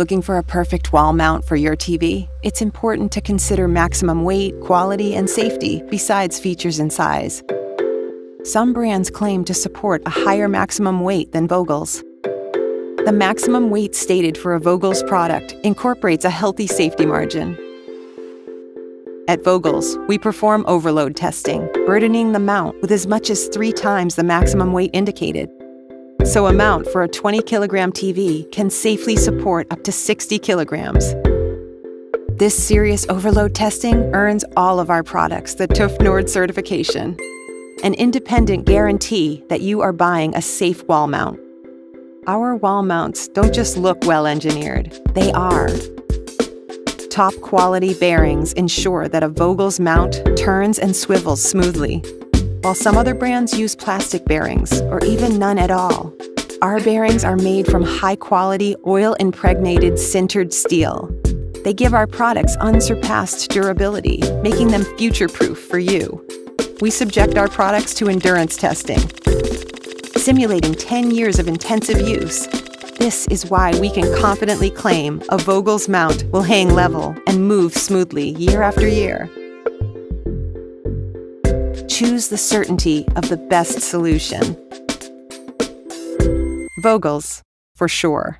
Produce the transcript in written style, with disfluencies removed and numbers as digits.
Looking for a perfect wall mount for your TV? It's important to consider maximum weight, quality, and safety, besides features and size. Some brands claim to support a higher maximum weight than Vogel's. The maximum weight stated for a Vogel's product incorporates a healthy safety margin. At Vogel's, we perform overload testing, burdening the mount with as much as 3 times the maximum weight indicated. So a mount for a 20-kilogram TV can safely support up to 60 kilograms. This serious overload testing earns all of our products the TÜV Nord certification, an independent guarantee that you are buying a safe wall mount. Our wall mounts don't just look well-engineered, they are. Top quality bearings ensure that a Vogel's mount turns and swivels smoothly, while some other brands use plastic bearings, or even none at all. Our bearings are made from high-quality, oil-impregnated sintered steel. They give our products unsurpassed durability, making them future-proof for you. We subject our products to endurance testing, simulating 10 years of intensive use. This is why we can confidently claim a Vogel's mount will hang level and move smoothly year after year. Choose the certainty of the best solution. Vogel's, for sure.